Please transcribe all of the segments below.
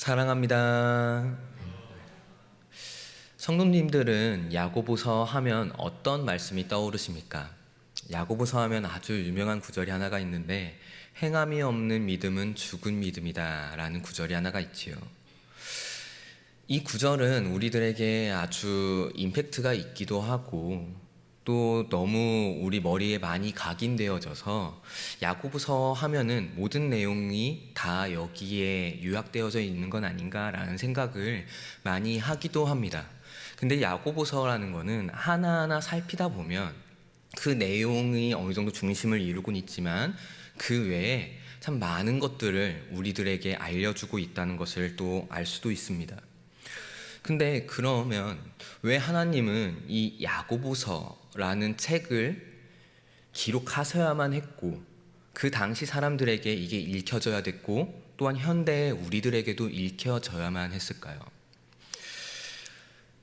사랑합니다. 성도님들은 야고보서 하면 어떤 말씀이 떠오르십니까? 야고보서 하면 아주 유명한 구절이 하나가 있는데 행함이 없는 믿음은 죽은 믿음이다 라는 구절이 하나가 있지요. 이 구절은 우리들에게 아주 임팩트가 있기도 하고 또 너무 우리 머리에 많이 각인되어져서 야고보서 하면은 모든 내용이 다 여기에 요약되어져 있는 건 아닌가라는 생각을 많이 하기도 합니다. 근데 야고보서라는 거는 하나하나 살피다 보면 그 내용이 어느 정도 중심을 이루곤 있지만 그 외에 참 많은 것들을 우리들에게 알려주고 있다는 것을 또 알 수도 있습니다. 근데 그러면 왜 하나님은 이 야고보서라는 책을 기록하셔야만 했고 그 당시 사람들에게 이게 읽혀져야 됐고 또한 현대의 우리들에게도 읽혀져야만 했을까요?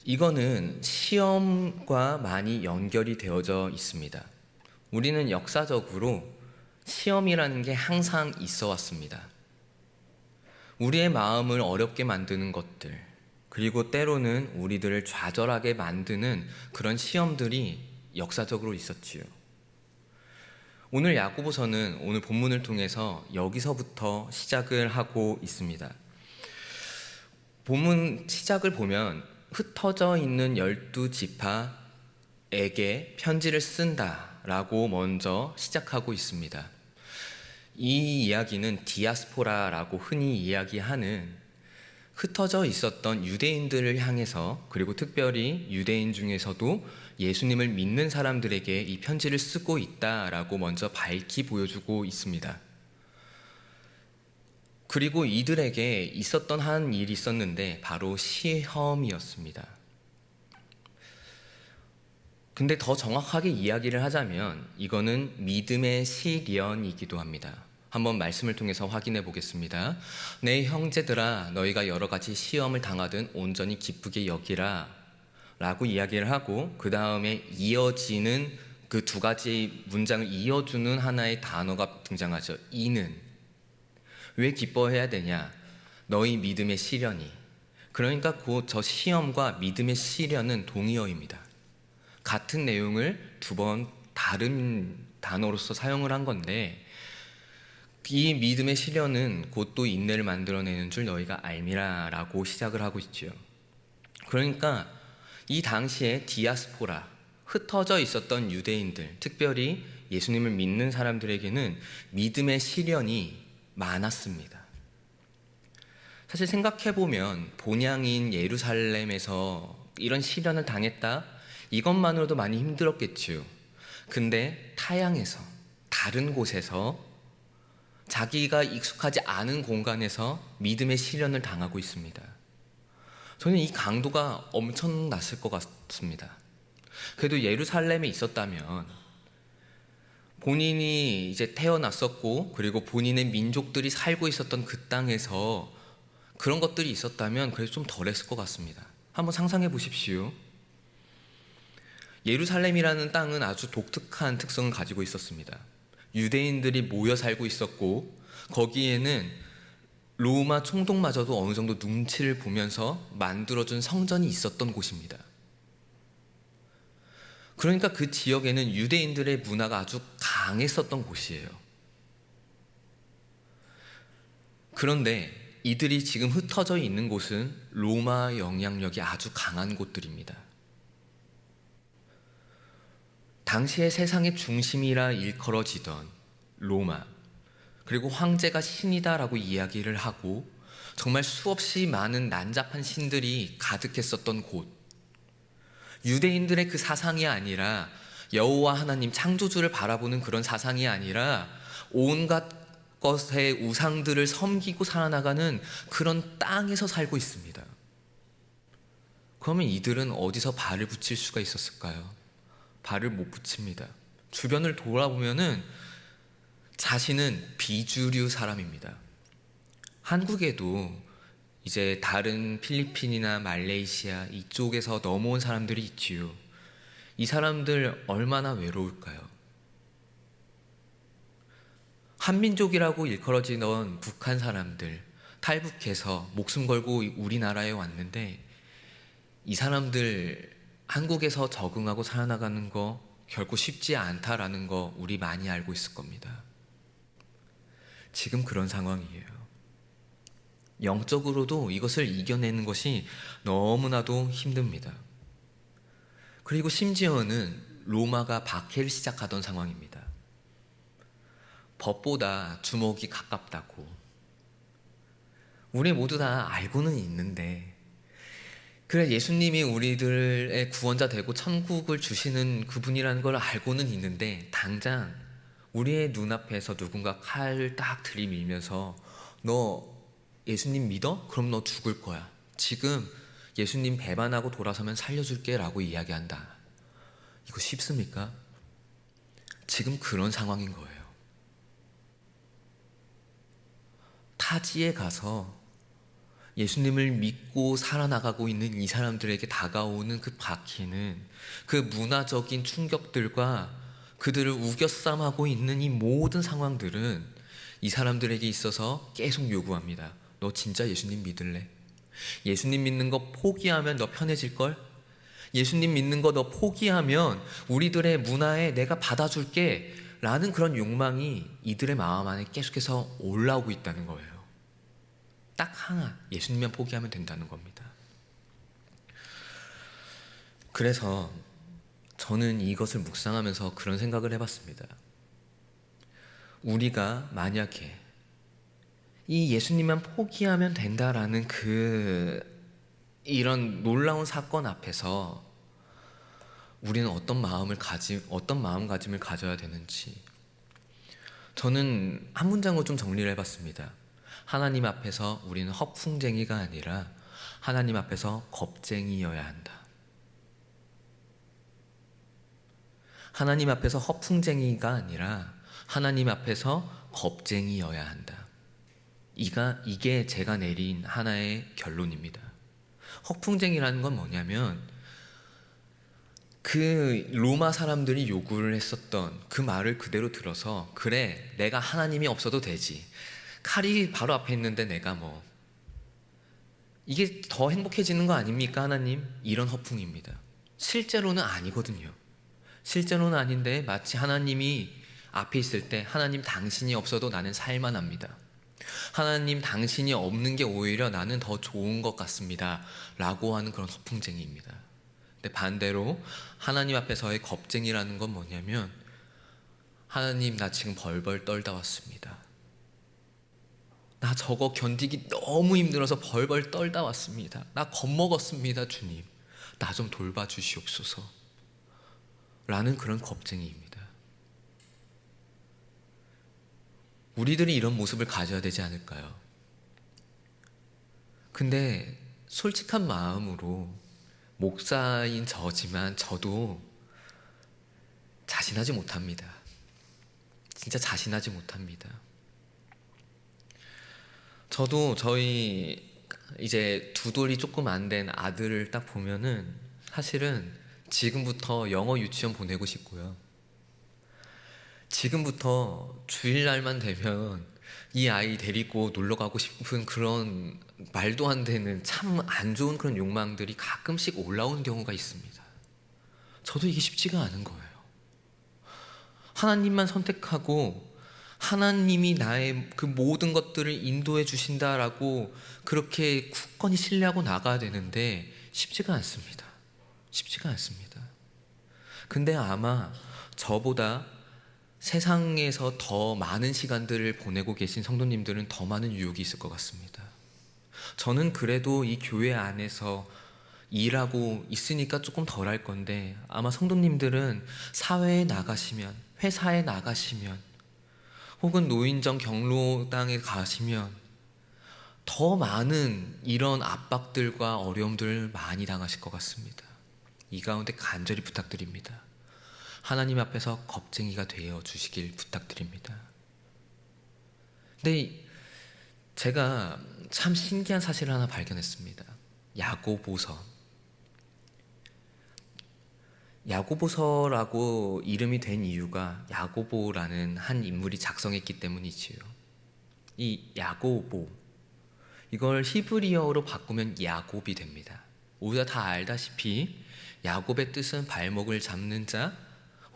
이거는 시험과 많이 연결이 되어져 있습니다. 우리는 역사적으로 시험이라는 게 항상 있어 왔습니다. 우리의 마음을 어렵게 만드는 것들, 그리고 때로는 우리들을 좌절하게 만드는 그런 시험들이 역사적으로 있었지요. 오늘 야고보서는 오늘 본문을 통해서 여기서부터 시작을 하고 있습니다. 본문 시작을 보면 흩어져 있는 12지파에게 편지를 쓴다라고 먼저 시작하고 있습니다. 이 이야기는 디아스포라라고 흔히 이야기하는 흩어져 있었던 유대인들을 향해서, 그리고 특별히 유대인 중에서도 예수님을 믿는 사람들에게 이 편지를 쓰고 있다라고 먼저 밝히 보여주고 있습니다. 그리고 이들에게 있었던 한 일이 있었는데 바로 시험이었습니다. 근데 더 정확하게 이야기를 하자면 이거는 믿음의 시련이기도 합니다. 한번 말씀을 통해서 확인해 보겠습니다. 내 형제들아, 너희가 여러 가지 시험을 당하든 온전히 기쁘게 여기라 라고 이야기를 하고, 그 다음에 이어지는 그 두 가지 문장을 이어주는 하나의 단어가 등장하죠. 이는. 왜 기뻐해야 되냐? 너희 믿음의 시련이. 그러니까 그 저 시험과 믿음의 시련은 동의어입니다. 같은 내용을 두 번 다른 단어로서 사용을 한 건데, 이 믿음의 시련은 곧 또 인내를 만들어내는 줄 너희가 알미라 라고 시작을 하고 있죠. 그러니까 이 당시에 디아스포라, 흩어져 있었던 유대인들, 특별히 예수님을 믿는 사람들에게는 믿음의 시련이 많았습니다. 사실 생각해보면 본향인 예루살렘에서 이런 시련을 당했다? 이것만으로도 많이 힘들었겠지요. 근데 타향에서, 다른 곳에서, 자기가 익숙하지 않은 공간에서 믿음의 시련을 당하고 있습니다. 저는 이 강도가 엄청났을 것 같습니다. 그래도 예루살렘에 있었다면 본인이 이제 태어났었고, 그리고 본인의 민족들이 살고 있었던 그 땅에서 그런 것들이 있었다면 그래도 좀 덜했을 것 같습니다. 한번 상상해 보십시오. 예루살렘이라는 땅은 아주 독특한 특성을 가지고 있었습니다. 유대인들이 모여 살고 있었고, 거기에는 로마 총독마저도 어느 정도 눈치를 보면서 만들어준 성전이 있었던 곳입니다. 그러니까 그 지역에는 유대인들의 문화가 아주 강했었던 곳이에요. 그런데 이들이 지금 흩어져 있는 곳은 로마 영향력이 아주 강한 곳들입니다. 당시의 세상의 중심이라 일컬어지던 로마, 그리고 황제가 신이다라고 이야기를 하고 정말 수없이 많은 난잡한 신들이 가득했었던 곳, 유대인들의 그 사상이 아니라 여호와 하나님 창조주를 바라보는 그런 사상이 아니라 온갖 것의 우상들을 섬기고 살아나가는 그런 땅에서 살고 있습니다. 그러면 이들은 어디서 발을 붙일 수가 있었을까요? 발을 못 붙입니다. 주변을 돌아보면은 자신은 비주류 사람입니다. 한국에도 이제 다른 필리핀이나 말레이시아 이쪽에서 넘어온 사람들이 있지요. 이 사람들 얼마나 외로울까요? 한민족이라고 일컬어지던 북한 사람들, 탈북해서 목숨 걸고 우리나라에 왔는데 이 사람들 한국에서 적응하고 살아나가는 거 결코 쉽지 않다라는 거 우리 많이 알고 있을 겁니다. 지금 그런 상황이에요. 영적으로도 이것을 이겨내는 것이 너무나도 힘듭니다. 그리고 심지어는 로마가 박해를 시작하던 상황입니다. 법보다 주먹이 가깝다고. 우리 모두 다 알고는 있는데, 그래 예수님이 우리들의 구원자 되고 천국을 주시는 그분이라는 걸 알고는 있는데, 당장 우리의 눈앞에서 누군가 칼을 딱 들이밀면서 너 예수님 믿어? 그럼 너 죽을 거야. 지금 예수님 배반하고 돌아서면 살려줄게 라고 이야기한다. 이거 쉽습니까? 지금 그런 상황인 거예요. 타지에 가서 예수님을 믿고 살아나가고 있는 이 사람들에게 다가오는 그 박해는 그 문화적인 충격들과 그들을 우겨쌈하고 있는 이 모든 상황들은 이 사람들에게 있어서 계속 요구합니다. 너 진짜 예수님 믿을래? 예수님 믿는 거 포기하면 너 편해질걸? 예수님 믿는 거 너 포기하면 우리들의 문화에 내가 받아줄게 라는 그런 욕망이 이들의 마음 안에 계속해서 올라오고 있다는 거예요. 딱 하나, 예수님만 포기하면 된다는 겁니다. 그래서 저는 이것을 묵상하면서 그런 생각을 해봤습니다. 우리가 만약에 이 예수님만 포기하면 된다라는 이런 놀라운 사건 앞에서 우리는 어떤 마음가짐을 가져야 되는지 저는 한 문장으로 좀 정리를 해봤습니다. 하나님 앞에서 우리는 허풍쟁이가 아니라 하나님 앞에서 겁쟁이여야 한다. 하나님 앞에서 허풍쟁이가 아니라 하나님 앞에서 겁쟁이여야 한다. 이게 제가 내린 하나의 결론입니다. 허풍쟁이라는 건 뭐냐면 그 로마 사람들이 요구를 했었던 그 말을 그대로 들어서 그래 내가 하나님이 없어도 되지. 칼이 바로 앞에 있는데 내가 이게 더 행복해지는 거 아닙니까 하나님? 이런 허풍입니다. 실제로는 아니거든요. 실제로는 아닌데 마치 하나님이 앞에 있을 때 하나님 당신이 없어도 나는 살만합니다. 하나님 당신이 없는 게 오히려 나는 더 좋은 것 같습니다 라고 하는 그런 허풍쟁이입니다. 근데 반대로 하나님 앞에서의 겁쟁이라는 건 뭐냐면 하나님 나 지금 벌벌 떨다 왔습니다. 나 저거 견디기 너무 힘들어서 벌벌 떨다 왔습니다. 나 겁먹었습니다 주님. 나 좀 돌봐주시옵소서 라는 그런 겁쟁이입니다. 우리들이 이런 모습을 가져야 되지 않을까요? 근데 솔직한 마음으로 목사인 저지만 저도 자신하지 못합니다. 진짜 자신하지 못합니다. 저도 저희 이제 두 돌이 조금 안 된 아들을 딱 보면은 사실은 지금부터 영어 유치원 보내고 싶고요. 지금부터 주일날만 되면 이 아이 데리고 놀러 가고 싶은 그런 말도 안 되는 참 안 좋은 그런 욕망들이 가끔씩 올라오는 경우가 있습니다. 저도 이게 쉽지가 않은 거예요. 하나님만 선택하고 하나님이 나의 그 모든 것들을 인도해 주신다라고 그렇게 굳건히 신뢰하고 나가야 되는데 쉽지가 않습니다. 쉽지가 않습니다. 근데 아마 저보다 세상에서 더 많은 시간들을 보내고 계신 성도님들은 더 많은 유혹이 있을 것 같습니다. 저는 그래도 이 교회 안에서 일하고 있으니까 조금 덜 할 건데 아마 성도님들은 사회에 나가시면, 회사에 나가시면 혹은 노인정 경로당에 가시면 더 많은 이런 압박들과 어려움들을 많이 당하실 것 같습니다. 이 가운데 간절히 부탁드립니다. 하나님 앞에서 겁쟁이가 되어 주시길 부탁드립니다. 근데 제가 참 신기한 사실을 하나 발견했습니다. 야고보서라고 이름이 된 이유가 야고보라는 한 인물이 작성했기 때문이지요. 이 야고보, 이걸 히브리어로 바꾸면 야곱이 됩니다. 우리가 다 알다시피 야곱의 뜻은 발목을 잡는 자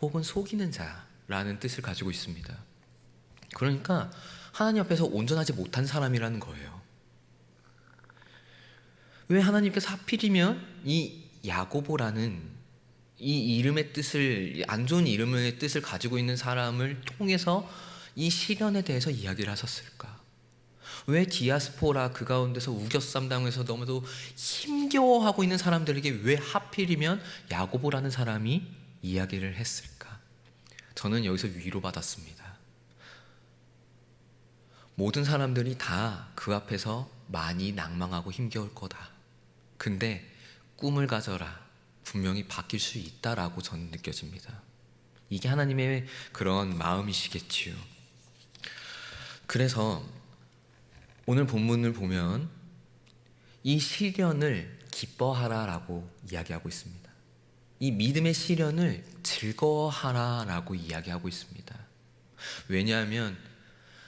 혹은 속이는 자라는 뜻을 가지고 있습니다. 그러니까 하나님 앞에서 온전하지 못한 사람이라는 거예요. 왜 하나님께서 하필이면 이 야고보라는 이 이름의 뜻을, 안 좋은 이름의 뜻을 가지고 있는 사람을 통해서 이 시련에 대해서 이야기를 하셨을까? 왜 디아스포라 그 가운데서 우겨쌈 당해서 너무도 힘겨워하고 있는 사람들에게 왜 하필이면 야고보라는 사람이 이야기를 했을까? 저는 여기서 위로받았습니다. 모든 사람들이 다 그 앞에서 많이 낭망하고 힘겨울 거다. 근데 꿈을 가져라. 분명히 바뀔 수 있다라고 저는 느껴집니다. 이게 하나님의 그런 마음이시겠지요. 그래서 오늘 본문을 보면 이 시련을 기뻐하라라고 이야기하고 있습니다. 이 믿음의 시련을 즐거워하라라고 이야기하고 있습니다. 왜냐하면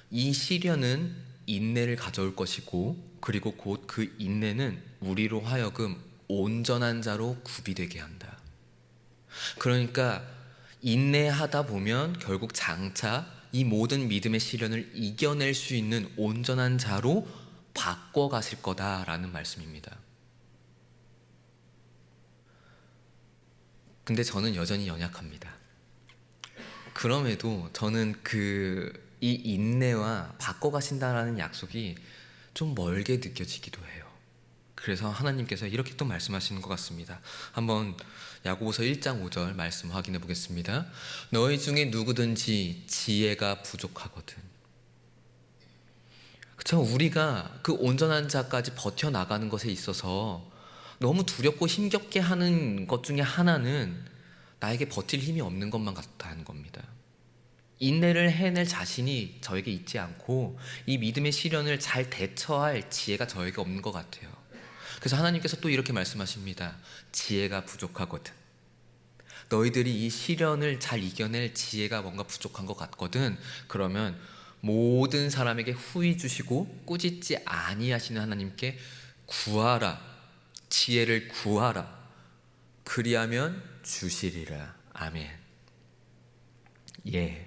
이 시련은 인내를 가져올 것이고, 그리고 곧 그 인내는 우리로 하여금 온전한 자로 구비되게 한다. 그러니까 인내하다 보면 결국 장차 이 모든 믿음의 시련을 이겨낼 수 있는 온전한 자로 바꿔 가실 거다라는 말씀입니다. 근데 저는 여전히 연약합니다. 그럼에도 저는 이 인내와 바꿔 가신다라는 약속이 좀 멀게 느껴지기도 해요. 그래서 하나님께서 이렇게 또 말씀하시는 것 같습니다. 한번 야고보서 1장 5절 말씀 확인해 보겠습니다. 너희 중에 누구든지 지혜가 부족하거든. 그렇죠? 우리가 그 온전한 자까지 버텨나가는 것에 있어서 너무 두렵고 힘겹게 하는 것 중에 하나는 나에게 버틸 힘이 없는 것만 같다는 겁니다. 인내를 해낼 자신이 저에게 있지 않고 이 믿음의 시련을 잘 대처할 지혜가 저에게 없는 것 같아요. 그래서 하나님께서 또 이렇게 말씀하십니다. 지혜가 부족하거든. 너희들이 이 시련을 잘 이겨낼 지혜가 뭔가 부족한 것 같거든. 그러면 모든 사람에게 후히 주시고 꾸짖지 아니하시는 하나님께 구하라. 지혜를 구하라. 그리하면 주시리라. 아멘. 예.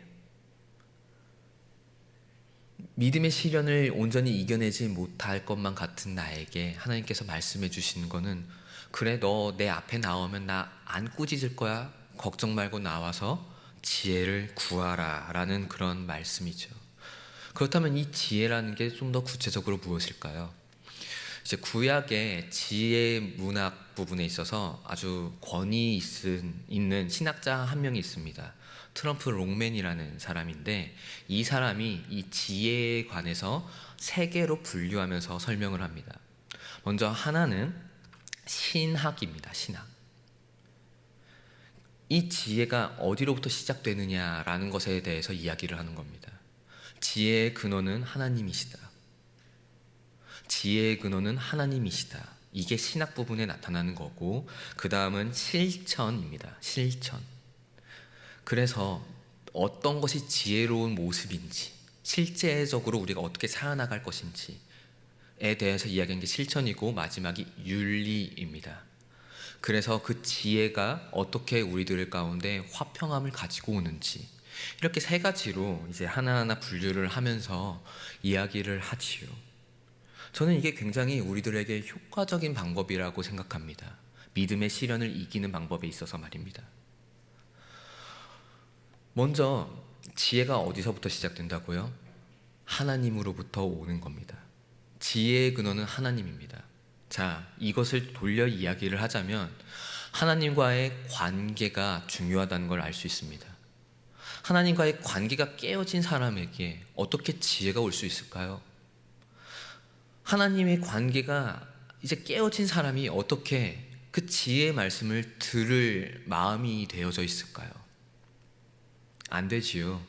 믿음의 시련을 온전히 이겨내지 못할 것만 같은 나에게 하나님께서 말씀해 주시는 거는, 그래 너 내 앞에 나오면 나 안 꾸짖을 거야. 걱정 말고 나와서 지혜를 구하라 라는 그런 말씀이죠. 그렇다면 이 지혜라는 게 좀 더 구체적으로 무엇일까요? 이제 구약의 지혜 문학 부분에 있어서 아주 권위 있는 신학자 한 명이 있습니다. 트럼프 롱맨이라는 사람인데, 이 사람이 이 지혜에 관해서 세 개로 분류하면서 설명을 합니다. 먼저 하나는 신학입니다. 신학. 이 지혜가 어디로부터 시작되느냐라는 것에 대해서 이야기를 하는 겁니다. 지혜의 근원은 하나님이시다. 지혜의 근원은 하나님이시다. 이게 신학 부분에 나타나는 거고, 그 다음은 실천입니다. 실천. 그래서 어떤 것이 지혜로운 모습인지, 실제적으로 우리가 어떻게 살아나갈 것인지에 대해서 이야기한 게 실천이고, 마지막이 윤리입니다. 그래서 그 지혜가 어떻게 우리들 가운데 화평함을 가지고 오는지, 이렇게 세 가지로 이제 하나하나 분류를 하면서 이야기를 하지요. 저는 이게 굉장히 우리들에게 효과적인 방법이라고 생각합니다. 믿음의 시련을 이기는 방법에 있어서 말입니다. 먼저 지혜가 어디서부터 시작된다고요? 하나님으로부터 오는 겁니다. 지혜의 근원은 하나님입니다. 자, 이것을 돌려 이야기를 하자면 하나님과의 관계가 중요하다는 걸 알 수 있습니다. 하나님과의 관계가 깨어진 사람에게 어떻게 지혜가 올 수 있을까요? 하나님의 관계가 이제 깨어진 사람이 어떻게 그 지혜의 말씀을 들을 마음이 되어져 있을까요? 안 되지요.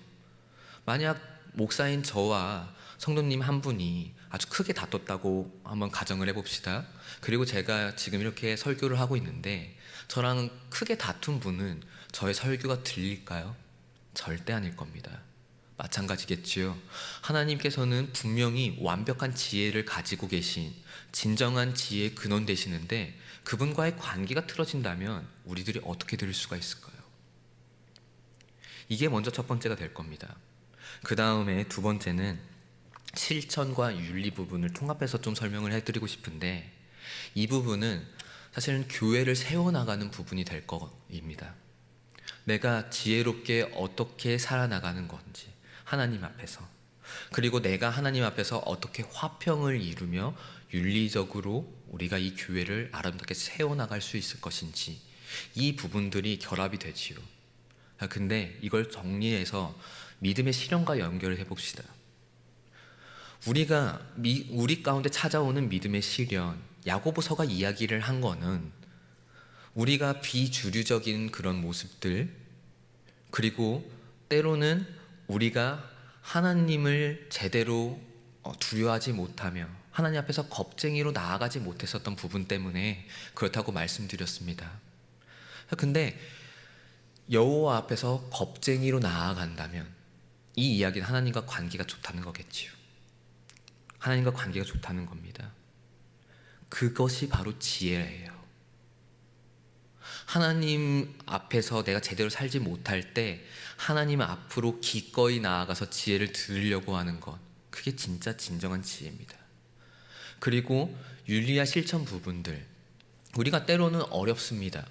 만약 목사인 저와 성도님 한 분이 아주 크게 다퉜다고 한번 가정을 해봅시다. 그리고 제가 지금 이렇게 설교를 하고 있는데 저랑 크게 다툰 분은 저의 설교가 들릴까요? 절대 아닐 겁니다. 마찬가지겠지요. 하나님께서는 분명히 완벽한 지혜를 가지고 계신 진정한 지혜의 근원 되시는데 그분과의 관계가 틀어진다면 우리들이 어떻게 들을 수가 있을까요? 이게 먼저 첫 번째가 될 겁니다. 그 다음에 두 번째는 실천과 윤리 부분을 통합해서 좀 설명을 해드리고 싶은데, 이 부분은 사실은 교회를 세워나가는 부분이 될 겁니다. 내가 지혜롭게 어떻게 살아나가는 건지 하나님 앞에서, 그리고 내가 하나님 앞에서 어떻게 화평을 이루며 윤리적으로 우리가 이 교회를 아름답게 세워나갈 수 있을 것인지, 이 부분들이 결합이 되지요. 근데 이걸 정리해서 믿음의 실현과 연결을 해봅시다. 우리 가운데 찾아오는 믿음의 실현, 야고보서가 이야기를 한 거는 우리가 비주류적인 그런 모습들, 그리고 때로는 우리가 하나님을 제대로 두려워하지 못하며 하나님 앞에서 겁쟁이로 나아가지 못했었던 부분 때문에 그렇다고 말씀드렸습니다. 근데 여호와 앞에서 겁쟁이로 나아간다면 이 이야기는 하나님과 관계가 좋다는 거겠지요. 하나님과 관계가 좋다는 겁니다. 그것이 바로 지혜예요. 하나님 앞에서 내가 제대로 살지 못할 때 하나님 앞으로 기꺼이 나아가서 지혜를 들으려고 하는 것, 그게 진짜 진정한 지혜입니다. 그리고 윤리와 실천 부분들, 우리가 때로는 어렵습니다.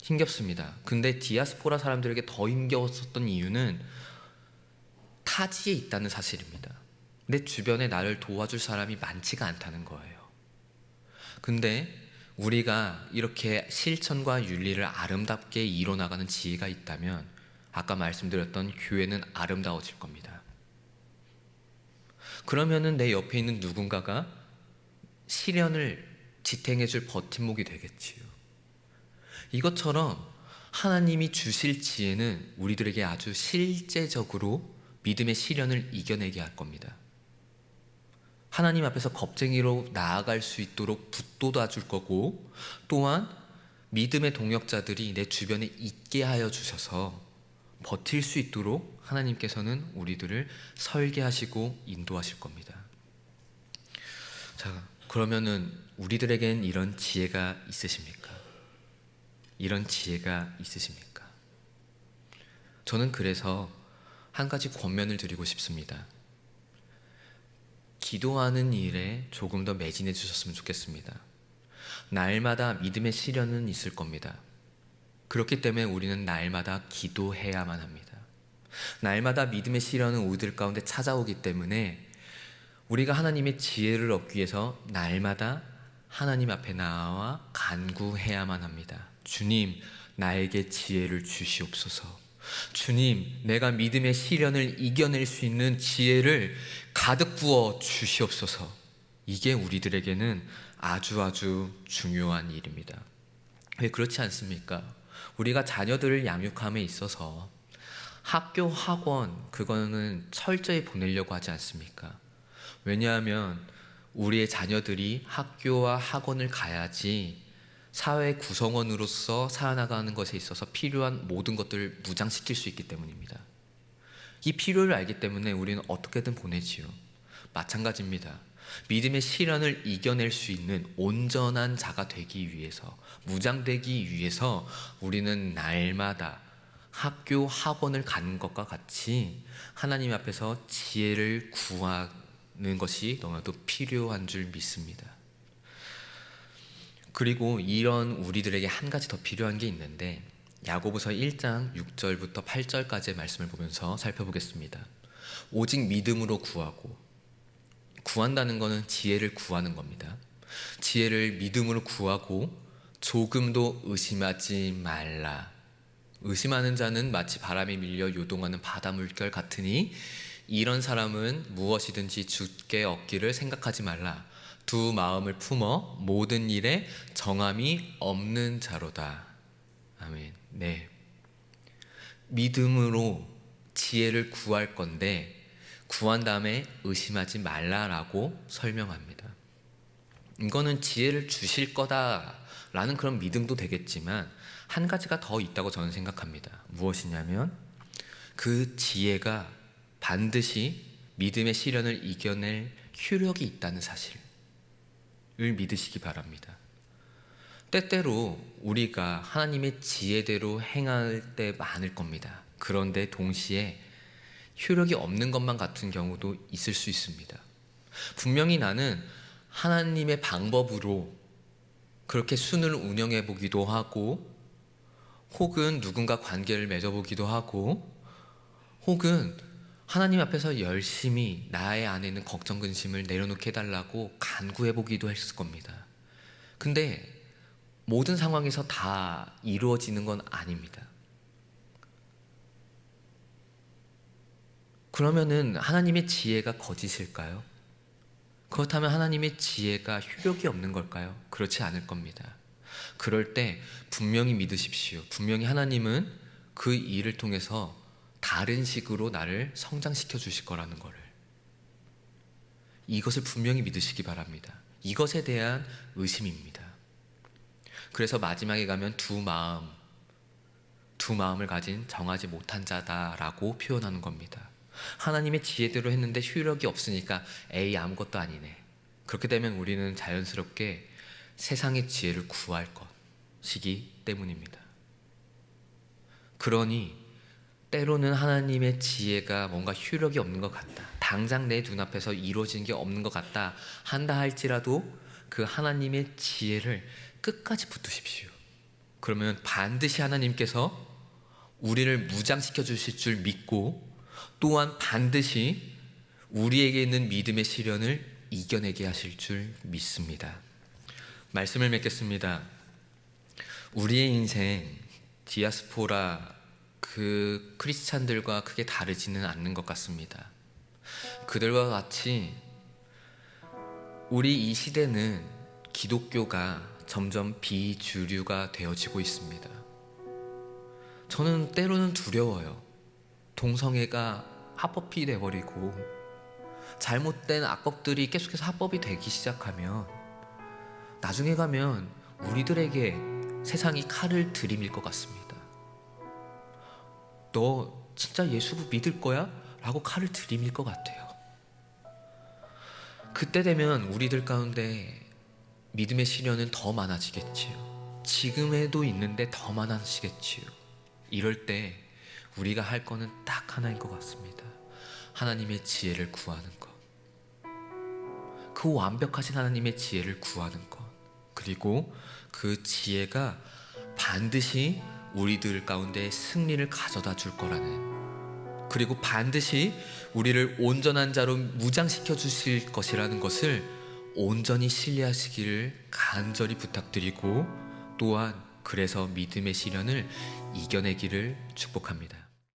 힘겹습니다. 근데 디아스포라 사람들에게 더 힘겨웠었던 이유는 타지에 있다는 사실입니다. 내 주변에 나를 도와줄 사람이 많지가 않다는 거예요. 근데 우리가 이렇게 실천과 윤리를 아름답게 이뤄나가는 지혜가 있다면 아까 말씀드렸던 교회는 아름다워질 겁니다. 그러면은 내 옆에 있는 누군가가 실현을 지탱해줄 버팀목이 되겠지요. 이것처럼 하나님이 주실 지혜는 우리들에게 아주 실제적으로 믿음의 실현을 이겨내게 할 겁니다. 하나님 앞에서 겁쟁이로 나아갈 수 있도록 붙돋아 줄 거고, 또한 믿음의 동역자들이 내 주변에 있게 하여 주셔서 버틸 수 있도록 하나님께서는 우리들을 설계하시고 인도하실 겁니다. 자, 그러면은 우리들에겐 이런 지혜가 있으십니까? 이런 지혜가 있으십니까? 저는 그래서 한 가지 권면을 드리고 싶습니다. 기도하는 일에 조금 더 매진해 주셨으면 좋겠습니다. 날마다 믿음의 시련은 있을 겁니다. 그렇기 때문에 우리는 날마다 기도해야만 합니다. 날마다 믿음의 시련은 우리들 가운데 찾아오기 때문에 우리가 하나님의 지혜를 얻기 위해서 날마다 하나님 앞에 나와 간구해야만 합니다. 주님, 나에게 지혜를 주시옵소서. 주님, 내가 믿음의 시련을 이겨낼 수 있는 지혜를 가득 부어 주시옵소서. 이게 우리들에게는 아주 중요한 일입니다. 왜 그렇지 않습니까? 우리가 자녀들을 양육함에 있어서 학교, 학원, 그거는 철저히 보내려고 하지 않습니까? 왜냐하면 우리의 자녀들이 학교와 학원을 가야지 사회 구성원으로서 살아나가는 것에 있어서 필요한 모든 것들을 무장시킬 수 있기 때문입니다. 이 필요를 알기 때문에 우리는 어떻게든 보내지요. 마찬가지입니다. 믿음의 시련을 이겨낼 수 있는 온전한 자가 되기 위해서, 무장되기 위해서 우리는 날마다 학교, 학원을 가는 것과 같이 하나님 앞에서 지혜를 구하는 것이 너무나도 필요한 줄 믿습니다. 그리고 이런 우리들에게 한 가지 더 필요한 게 있는데, 야고보서 1장 6절부터 8절까지의 말씀을 보면서 살펴보겠습니다. 오직 믿음으로 구하고, 구한다는 것은 지혜를 구하는 겁니다. 지혜를 믿음으로 구하고 조금도 의심하지 말라. 의심하는 자는 마치 바람에 밀려 요동하는 바다 물결 같으니 이런 사람은 무엇이든지 주께 얻기를 생각하지 말라. 두 마음을 품어 모든 일에 정함이 없는 자로다. 아멘. 네. 믿음으로 지혜를 구할 건데 구한 다음에 의심하지 말라라고 설명합니다. 이거는 지혜를 주실 거다라는 그런 믿음도 되겠지만 한 가지가 더 있다고 저는 생각합니다. 무엇이냐면 그 지혜가 반드시 믿음의 시련을 이겨낼 효력이 있다는 사실을 믿으시기 바랍니다. 때때로 우리가 하나님의 지혜대로 행할 때 많을 겁니다. 그런데 동시에 효력이 없는 것만 같은 경우도 있을 수 있습니다. 분명히 나는 하나님의 방법으로 그렇게 순을 운영해 보기도 하고, 혹은 누군가 관계를 맺어보기도 하고, 혹은 하나님 앞에서 열심히 나의 안에 있는 걱정 근심을 내려놓게 해달라고 간구해 보기도 했을 겁니다. 근데 모든 상황에서 다 이루어지는 건 아닙니다. 그러면은 하나님의 지혜가 거짓일까요? 그렇다면 하나님의 지혜가 효력이 없는 걸까요? 그렇지 않을 겁니다. 그럴 때 분명히 믿으십시오. 분명히 하나님은 그 일을 통해서 다른 식으로 나를 성장시켜 주실 거라는 거를, 이것을 분명히 믿으시기 바랍니다. 이것에 대한 의심입니다. 그래서 마지막에 가면 두 마음을 가진 정하지 못한 자다라고 표현하는 겁니다. 하나님의 지혜대로 했는데 효력이 없으니까 에이 아무것도 아니네. 그렇게 되면 우리는 자연스럽게 세상의 지혜를 구할 것이기 때문입니다. 그러니 때로는 하나님의 지혜가 뭔가 효력이 없는 것 같다, 당장 내 눈앞에서 이루어지는 게 없는 것 같다 한다 할지라도 그 하나님의 지혜를 끝까지 붙드십시오. 그러면 반드시 하나님께서 우리를 무장시켜 주실 줄 믿고, 또한 반드시 우리에게 있는 믿음의 시련을 이겨내게 하실 줄 믿습니다. 말씀을 맺겠습니다. 우리의 인생, 디아스포라 그 크리스찬들과 크게 다르지는 않는 것 같습니다. 그들과 같이 우리 이 시대는 기독교가 점점 비주류가 되어지고 있습니다. 저는 때로는 두려워요. 동성애가 합법이 돼버리고 잘못된 악법들이 계속해서 합법이 되기 시작하면 나중에 가면 우리들에게 세상이 칼을 들이밀 것 같습니다. 너 진짜 예수 믿을 거야? 라고 칼을 들이밀 것 같아요. 그때 되면 우리들 가운데 믿음의 시련은 더 많아지겠지요. 지금에도 있는데 더 많아지겠지요. 이럴 때 우리가 할 거는 딱 하나인 것 같습니다. 하나님의 지혜를 구하는 것, 그 완벽하신 하나님의 지혜를 구하는 것, 그리고 그 지혜가 반드시 우리들 가운데 승리를 가져다 줄 거라는, 그리고 반드시 우리를 온전한 자로 무장시켜 주실 것이라는 것을 온전히 신뢰하시기를 간절히 부탁드리고, 또한 그래서 믿음의 시련을 이겨내기를 축복합니다.